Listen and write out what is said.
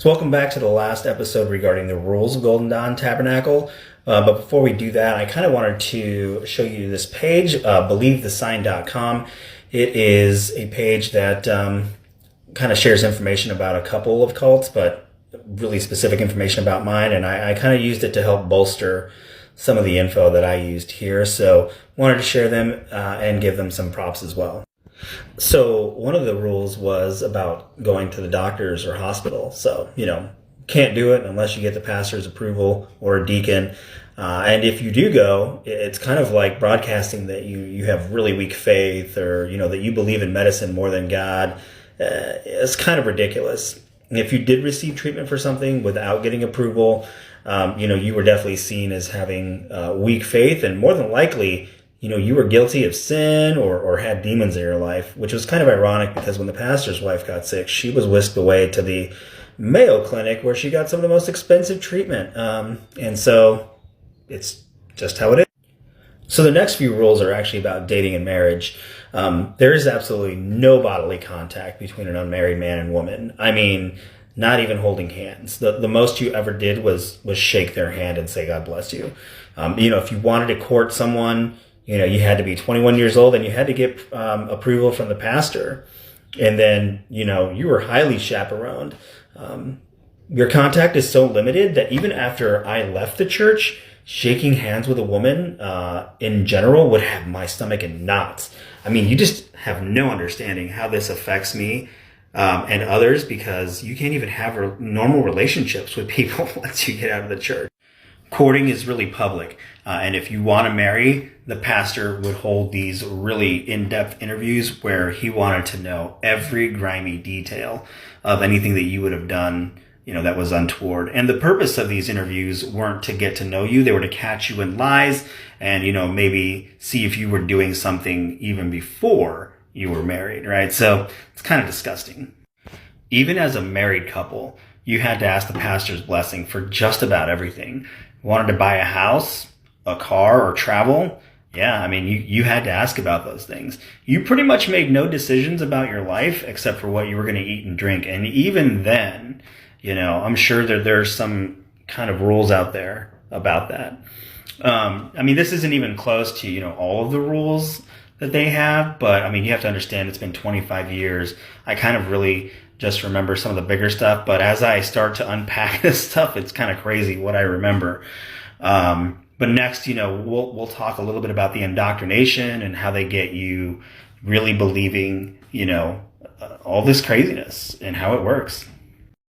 So welcome back to the last episode regarding the rules of Golden Dawn Tabernacle. But before we do that, I kind of wanted to show you this page, believethesign.com. It is a page that kind of shares information about a couple of cults, but really specific information about mine. And I kind of used it to help bolster some of the info that I used here. So wanted to share them and give them some props as well. So one of the rules was about going to the doctors or hospital. So, can't do it unless you get the pastor's approval or a deacon. And if you do go, it's kind of like broadcasting that you have really weak faith or, that you believe in medicine more than God. It's kind of ridiculous. And if you did receive treatment for something without getting approval, you were definitely seen as having weak faith, and more than likely, you were guilty of sin or had demons in your life, which was kind of ironic because when the pastor's wife got sick, she was whisked away to the Mayo Clinic where she got some of the most expensive treatment. And so it's just how it is. So the next few rules are actually about dating and marriage. There is absolutely no bodily contact between an unmarried man and woman. I mean, not even holding hands. The most you ever did was shake their hand and say, God bless you. If you wanted to court someone, you had to be 21 years old and you had to get approval from the pastor. And then, you were highly chaperoned. Your contact is so limited that even after I left the church, shaking hands with a woman in general would have my stomach in knots. I mean, you just have no understanding how this affects me and others, because you can't even have normal relationships with people once you get out of the church. Courting is really public. And if you want to marry, the pastor would hold these really in-depth interviews where he wanted to know every grimy detail of anything that you would have done, that was untoward. And the purpose of these interviews weren't to get to know you. They were to catch you in lies and, maybe see if you were doing something even before you were married, right? So it's kind of disgusting. Even as a married couple, you had to ask the pastor's blessing for just about everything. Wanted to buy a house, a car, or travel? Yeah, I mean, you had to ask about those things. You pretty much made no decisions about your life except for what you were going to eat and drink. And even then, I'm sure that there's some kind of rules out there about that. This isn't even close to, all of the rules that they have, but you have to understand it's been 25 years. I kind of really just remember some of the bigger stuff, but as I start to unpack this stuff, it's kind of crazy what I remember. But next, we'll talk a little bit about the indoctrination and how they get you really believing, all this craziness and how it works.